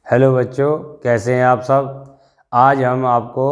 Hello बच्चों, कैसे हैं आप सब। आज हम आपको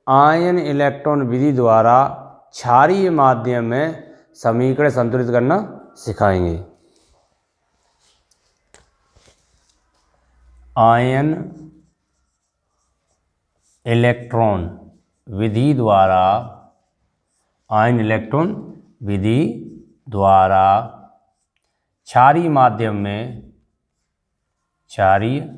आयन इलेक्ट्रॉन विधि द्वारा क्षारीय माध्यम में समीकरण संतुलित करना सिखाएंगे। आयन इलेक्ट्रॉन विधि द्वारा क्षारीय माध्यम में समीकरण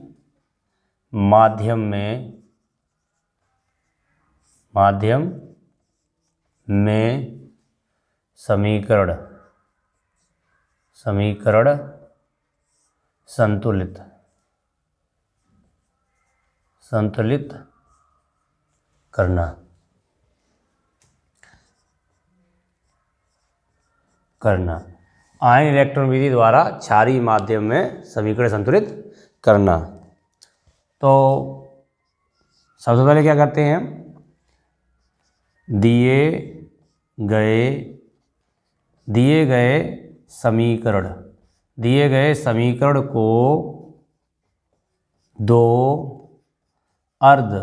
संतुलित करना। आयन इलेक्ट्रॉन विधि द्वारा क्षारीय माध्यम में समीकरण संतुलित करना। तो सबसे पहले क्या करते हैं, दिए गए समीकरण को दो अर्ध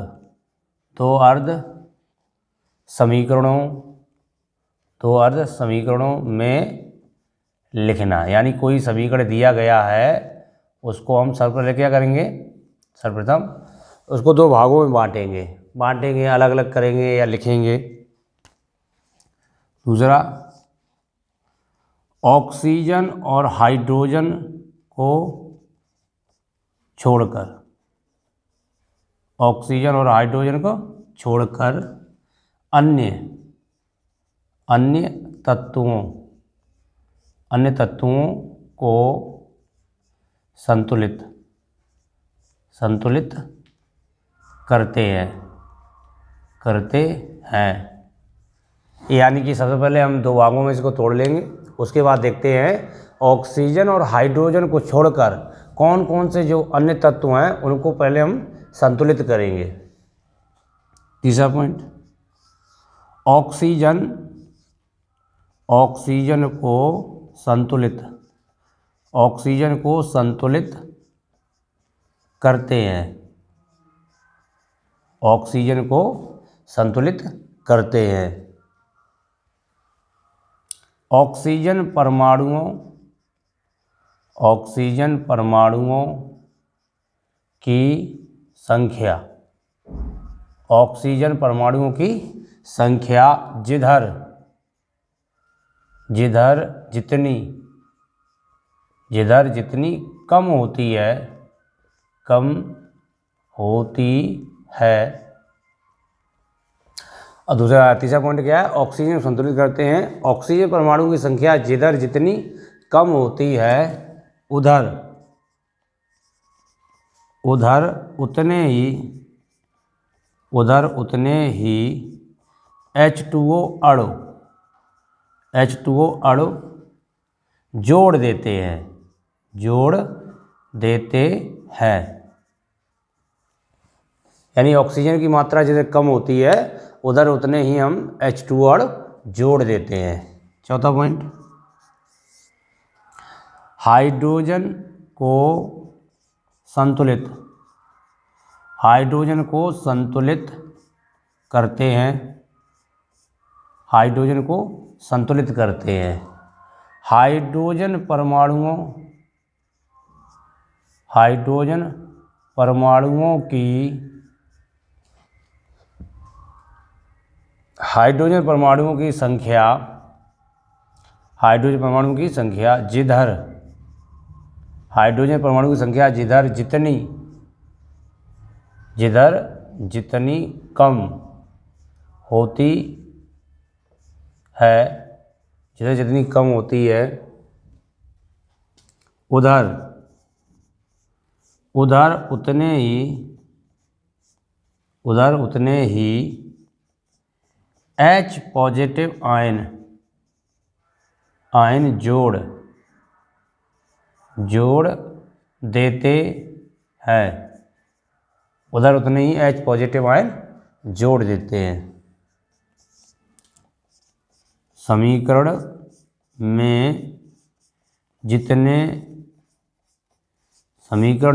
समीकरणों में लिखना। यानी कोई समीकरण दिया गया है, उसको हम सर्वप्रथम उसको दो भागों में बांटेंगे, अलग अलग करेंगे या लिखेंगे। दूसरा, ऑक्सीजन और हाइड्रोजन को छोड़कर अन्य तत्वों को संतुलित करते हैं। यानी कि सबसे पहले हम दो भागों में इसको तोड़ लेंगे, उसके बाद देखते हैं ऑक्सीजन और हाइड्रोजन को छोड़कर कौन कौन से जो अन्य तत्व हैं उनको पहले हम संतुलित करेंगे। तीसरा पॉइंट, ऑक्सीजन को संतुलित करते हैं। ऑक्सीजन परमाणुओं की संख्या जिधर जितनी कम होती है। और तीसरा पॉइंट क्या है, ऑक्सीजन संतुलित करते हैं। ऑक्सीजन परमाणु की संख्या जिधर जितनी कम होती है, उधर उतने ही H2O अणु जोड़ देते हैं। यानी ऑक्सीजन की मात्रा जिधर कम होती है, उधर उतने ही हम H2O अणु जोड़ देते हैं। चौथा पॉइंट, हाइड्रोजन को संतुलित करते हैं। हाइड्रोजन परमाणुओं की संख्या जिधर जितनी कम होती है, उधर उतने ही H पॉजिटिव आयन जोड़ देते हैं। समीकरण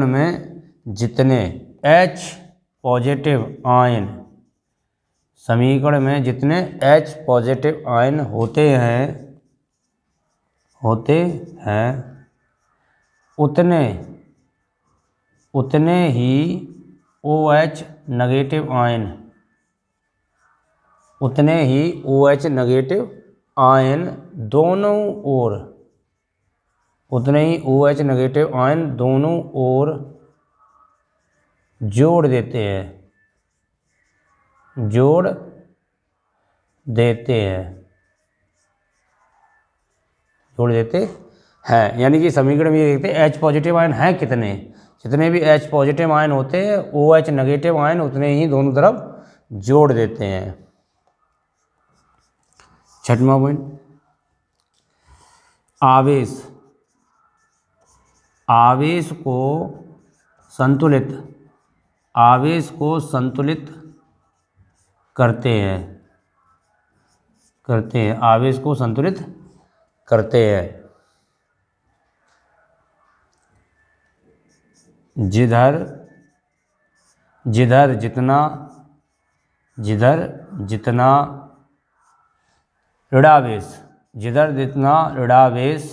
में जितने H पॉजिटिव आयन, समीकरण में जितने H पॉजिटिव आयन होते हैं उतने ही OH नेगेटिव आयन, दोनों ओर, उतने ही OH नेगेटिव आयन दोनों ओर जोड़ देते हैं, यानी कि समीकरण में ये देखते हैं H पॉजिटिव आयन हैं कितने, जितने भी H पॉजिटिव आयन होते हैं OH नेगेटिव आयन उतने ही दोनों तरफ जोड़ देते हैं। छठवां पॉइंट, आवेश को संतुलित करते हैं, जिधर जितना ऋणावेश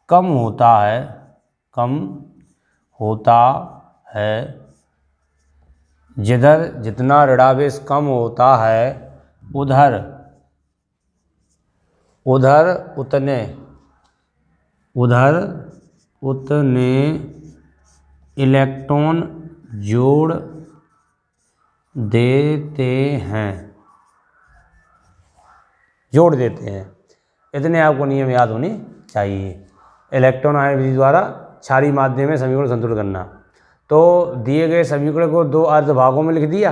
कम होता है, जिधर जितना ऋणावेश कम होता है उधर उतने इलेक्ट्रॉन जोड़ देते हैं। इतने आपको नियम याद होने चाहिए। इलेक्ट्रॉन आयन विधि द्वारा क्षारीय माध्यम में समीकरण संतुलित करना। तो दिए गए समीकरण को दो अर्ध भागों में लिख दिया।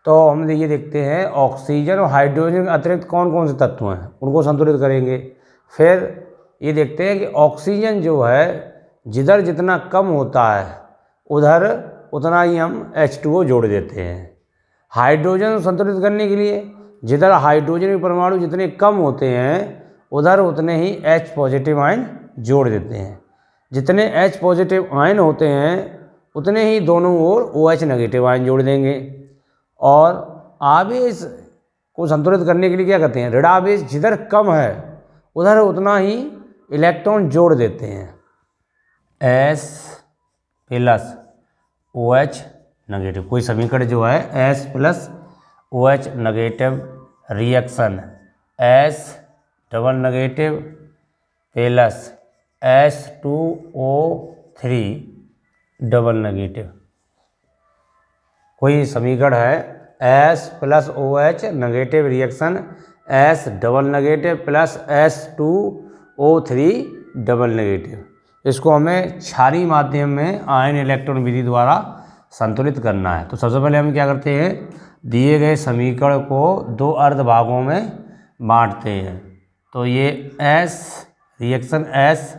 तो हम ये देखते हैं ऑक्सीजन और हाइड्रोजन के अतिरिक्त कौन कौन से तत्व हैं, उनको संतुलित करेंगे। फिर ये देखते हैं कि ऑक्सीजन जो है जिधर जितना कम होता है उधर उतना ही हम H2O जोड़ देते हैं। हाइड्रोजन संतुलित करने के लिए जिधर हाइड्रोजन के परमाणु जितने कम होते हैं उधर उतने ही H पॉजिटिव आयन जोड़ देते हैं। जितने H पॉजिटिव आयन होते हैं उतने ही दोनों ओर OH नेगेटिव आयन जोड़ देंगे। और आवेश को संतुलित करने के लिए क्या करते हैं, ऋणावेश जिधर कम है उधर उतना ही इलेक्ट्रॉन जोड़ देते हैं। S प्लस OH नेगेटिव, कोई समीकरण जो है S plus OH negative reaction S double negative plus H2O3 double negative, कोई समीकरण है S plus OH negative reaction S double negative plus H2O3 double negative. इसको हमें क्षारीय माध्यम में आयन इलेक्ट्रॉन विधि द्वारा संतुलित करना है। तो सबसे पहले हम क्या करते हैं, दिए गए समीकरण को दो अर्ध भागों में बांटते हैं। तो ये S reaction S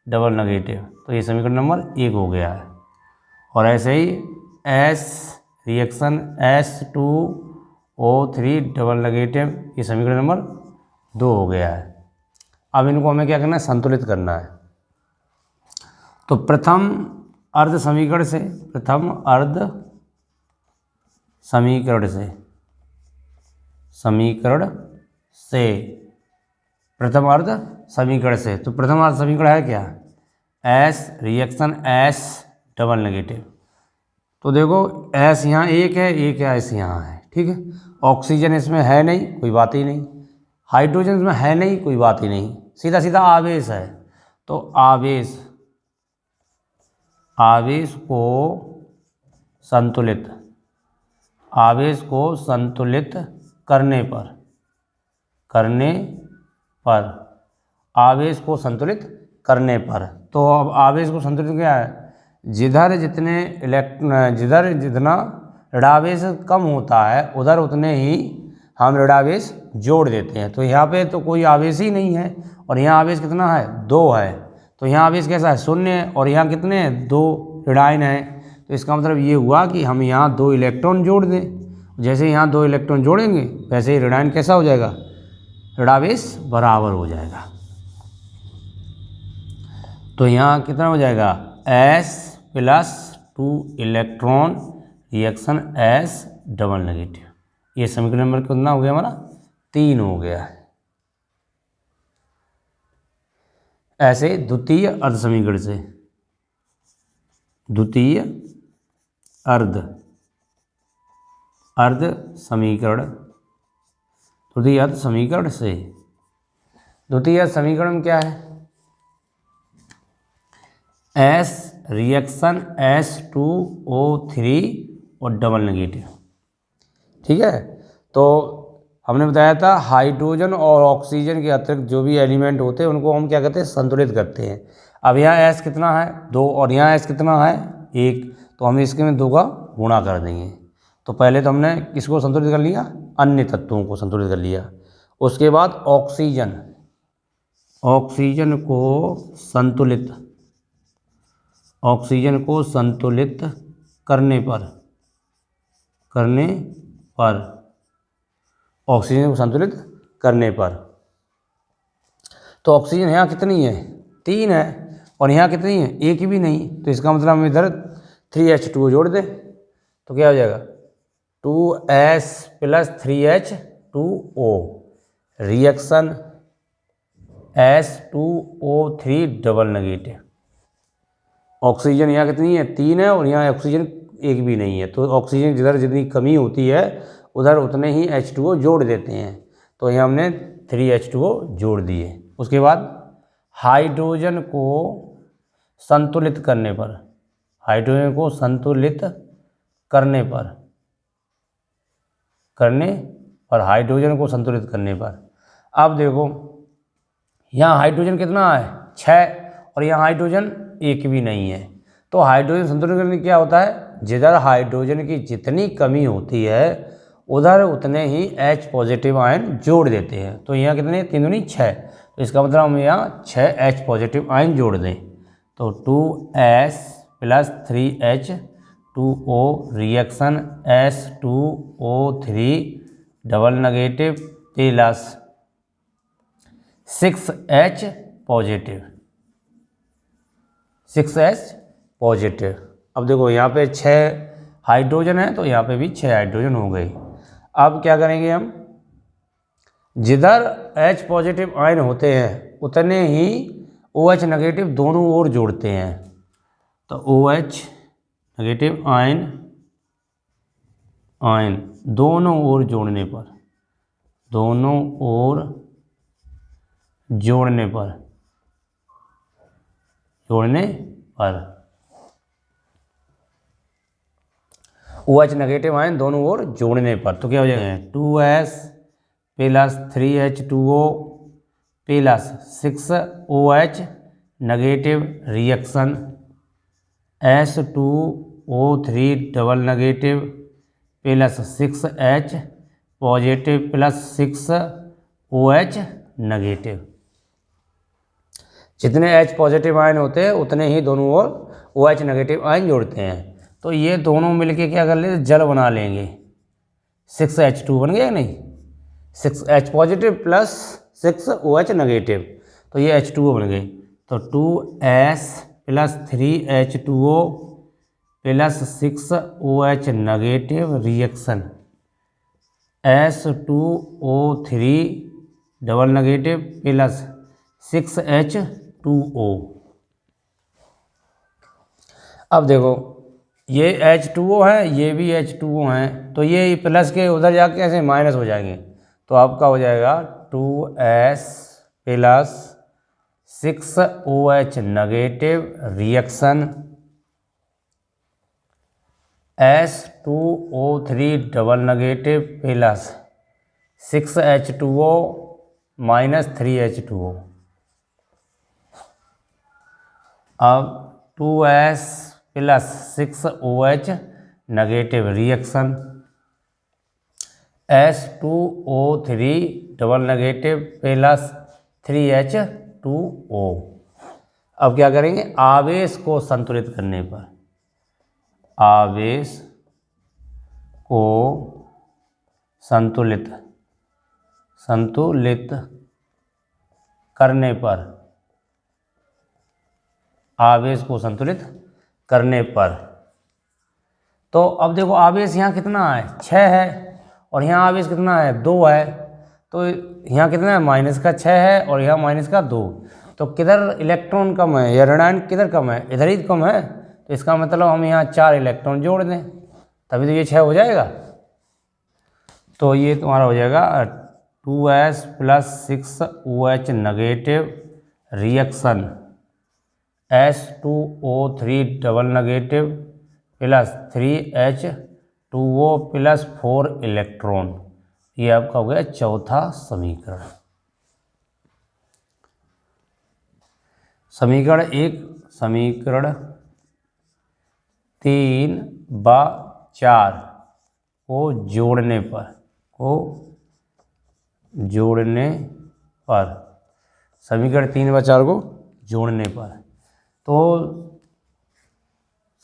double negative, तो ये समीकरण नंबर 1 हो गया है। और ऐसे ही S reaction H2O3 double negative, ये समीकरण नंबर 2 हो गया है। अब इनको हमें क्या करना है, संतुलित करना है। तो प्रथम अर्ध समीकरण से प्रथम अर्ध समीकरण से तो प्रथम अर्ध समीकरण है क्या, S reaction S double negative. तो देखो S यहाँ एक है, एक S यहाँ है, ठीक है। ऑक्सीजन इसमें है नहीं, कोई बात ही नहीं। हाइड्रोजन इसमें है नहीं, कोई बात ही नहीं। सीधा सीधा आवेश है। तो आवेश को संतुलित करने पर तो अब आवेश को संतुलित क्या है, जिधर जितना ऋणावेश कम होता है उधर उतने ही हम ऋणावेश जोड़ देते हैं। तो यहाँ पे तो कोई आवेश ही नहीं है और यहाँ आवेश कितना है, 2 है। तो यहाँ आवेश कैसा है, 0 है। और यहाँ कितने हैं, 2 ऋणायन हैं। तो इसका मतलब ये हुआ कि हम यहाँ 2 इलेक्ट्रॉन जोड़ दें। जैसे यहाँ 2 इलेक्ट्रॉन जोड़ेंगे वैसे ही ऋणायन कैसा हो जाएगा, ऋणावेश बराबर हो जाएगा। तो यहाँ कितना हो जाएगा, S plus 2 electron reaction S double negative. ये समीकरण नंबर कितना हो गया हमारा? 3 हो गया है। ऐसे द्वितीय अर्ध समीकरण से, द्वितीय अर्ध समीकरण, द्वितीय अर्ध समीकरण से, द्वितीय अर्ध समीकरण में क्या है? एस रिएक्शन H2O3 और डबल नेगेटिव। ठीक है, तो हमने बताया था हाइड्रोजन और ऑक्सीजन के अतिरिक्त जो भी एलिमेंट होते हैं उनको हम क्या कहते हैं? संतुलित करते हैं। अब यहाँ S कितना है? 2 और यहाँ S कितना है? 1, तो हम इसके में 2 का गुणा कर देंगे। तो पहले तो हमने किसको संतुलित कर लिया? अन्य तत्वों को संतुलित कर लिया। उसके बाद ऑक्सीजन को संतुलित करने पर ऑक्सीजन को संतुलित करने पर, तो ऑक्सीजन यहाँ कितनी है? 3 है, और यहाँ कितनी है? 1 भी नहीं। तो इसका मतलब हम इधर 3H2O जोड़ दें तो क्या हो जाएगा? 2S + 3H2O reaction H2O3 double negative. Oxygen यहाँ कितनी है? 3 है, और यहाँ ऑक्सीजन 1 भी नहीं है। तो ऑक्सीजन जिधर जितनी कमी होती है उधर उतने ही H2O जोड़ देते हैं। तो यहाँ हमने 3H2O जोड़ दिए। उसके बाद हाइड्रोजन को संतुलित करने पर, हाइड्रोजन को संतुलित करने पर हाइड्रोजन को संतुलित करने पर, अब देखो यहाँ हाइड्रोजन कितना है? 6, और यहाँ हाइड्रोजन 1 भी नहीं है। तो हाइड्रोजन संतुलित करने क्या होता है? जिधर हाइड्रोजन की जितनी कमी होती है उधर उतने ही H पॉजिटिव आयन जोड़ देते हैं। तो यहाँ कितने? 3 दूनी 6, तो इसका मतलब हम यहाँ 6 H पॉजिटिव आयन जोड़ दें तो 2S + 3H2O reaction H2O3 double negative plus 6H positive. अब देखो यहाँ पे 6 हाइड्रोजन है तो यहाँ पे भी 6 हाइड्रोजन हो गए। अब क्या करेंगे हम? जिधर H पॉजिटिव आयन होते हैं उतने ही OH नेगेटिव दोनों ओर जोड़ते हैं। तो OH नेगेटिव आयन दोनों ओर जोड़ने पर OH नेगेटिव आयन दोनों ओर जोड़ने पर तो क्या हो जाएगा? 2S + 3H2O + 6OH negative reaction H2O3 double negative plus 6H positive plus 6OH negative. जितने H पॉजिटिव आयन होते हैं उतने ही दोनों ओर OH नेगेटिव आयन जोड़ते हैं। तो ये दोनों मिलके क्या कर लेते? जल बना लेंगे। 6H2 बन गया नहीं? 6H positive plus 6OH negative, तो ये H2O बन गई। तो 2S + 3H2O + 6OH negative reaction H2O3 double negative plus 6H2O। अब देखो ये H2O है, ये भी H2O हैं, तो ये प्लस के उधर जाके कैसे माइनस हो जाएंगे। तो आपका हो जाएगा 2S + 6OH negative reaction H2O3 double negative plus 6H2O - 3H2O। अब 2S + 6OH negative reaction H2O3 double negative plus 3H2O। अब क्या करेंगे? आवेश को संतुलित करने पर, आवेश को संतुलित करने पर, आवेश को संतुलित करने पर तो अब देखो आवेश यहाँ कितना है 6 है और यहाँ आवेश कितना है 2 है, तो यहाँ कितना है -6 है और यहाँ -2, तो किधर इलेक्ट्रॉन कम है या ऋणायन किधर कम है, इधर ही कम है। तो इसका मतलब हम यहाँ 4 इलेक्ट्रॉन जोड़ दें तभी तो ये 6 हो जाएगा। तो ये तुम्हारा हो जाएगा 2s + 6OH negative reaction H2O3 double negative plus 3H2O plus 4 electron. ये आपका हो गया चौथा समीकरण। समीकरण 1, समीकरण 3/4 को जोड़ने पर समीकरण 3/4 को जोड़ने पर तो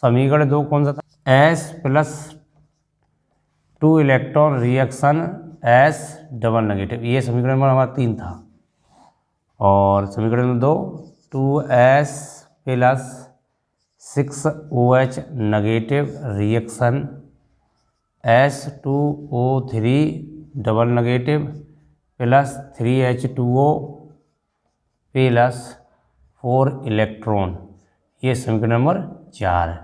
समीकरण 2 कौन सा था, S + 2 electron reaction S double negative, ये समीकरण नंबर हमारा 3 था। और समीकरण number 2 2s + 6OH negative reaction H2O3 double negative plus 3H2O plus 4 electron, ये समीकरण नंबर 4 है।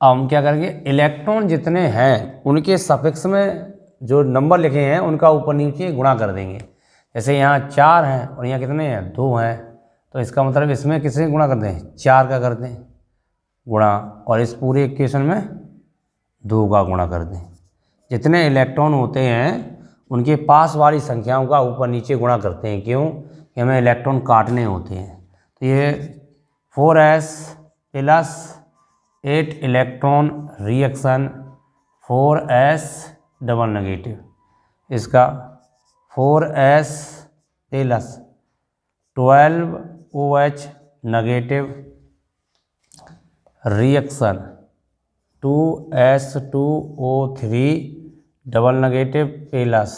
अब हम क्या करेंगे, इलेक्ट्रॉन जितने हैं उनके सफिक्स में जो नंबर लिखे हैं उनका ऊपर नीचे गुणा कर देंगे। जैसे यहाँ 4 हैं और यहाँ कितने हैं 2 हैं, तो इसका मतलब इसमें किससे गुणा कर दें 4 का कर दें गुणा, और इस पूरे इक्वेशन में 2 का गुणा कर दें। जितने इलेक्ट्रॉन होते हैं उनके पास वाली संख्याओं का ऊपर नीचे गुणा करते हैं, क्यों कि हमें इलेक्ट्रॉन काटने होते हैं। तो ये 4s + 8 electron reaction 4s double negative, इसका 4s + 12OH negative reaction 2s2O3 double negative plus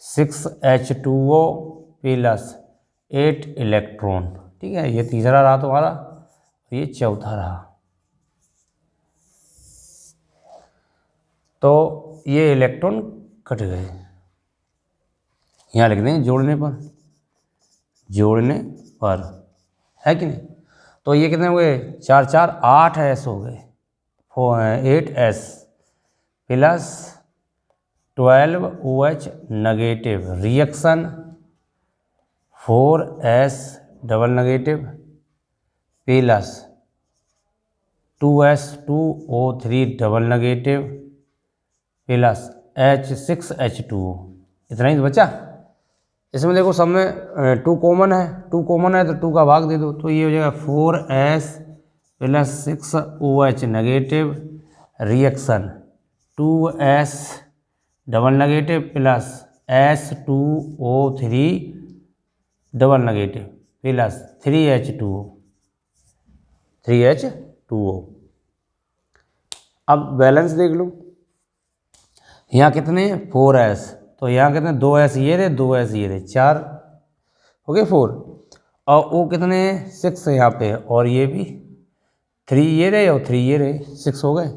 6H2O plus 8 electron. ठीक है, ये तीसरा रहा तुम्हारा, ये चौथा रहा। तो ये इलेक्ट्रॉन कट गए, यहाँ लिख दें जोड़ने पर, है कि नहीं। तो ये कितने हुए 4 4 8s हो गए, 8s plus 12OH negative reaction 4s double negative plus 2s2O3 double negative plus 6H2O, इतना ही तो बचा। इसमें देखो सब में 2 कॉमन है, 2 कॉमन है तो 2 का भाग दे दो, तो ये हो जाएगा 4s + 6OH negative reaction 2s double negative plus S2O3 double negative plus 3H2O। अब बैलेंस देख लो, यहाँ कितने 4s, तो यहाँ कितने 2s ये रहे 2s ये रहे, 4 हो गए 4, और O कितने 6 यहाँ पे, और ये भी 3 ये रहे और 3 ये रहे, 6 हो गए।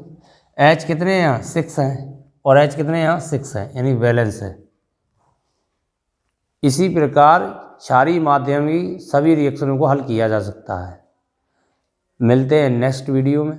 H कितने यहाँ 6 हैं और H कितने यहाँ 6 है, यानी बैलेंस है। इसी प्रकार क्षारीय माध्यम की सभी रिएक्शनों को हल किया जा सकता है। मिलते हैं नेक्स्ट वीडियो में।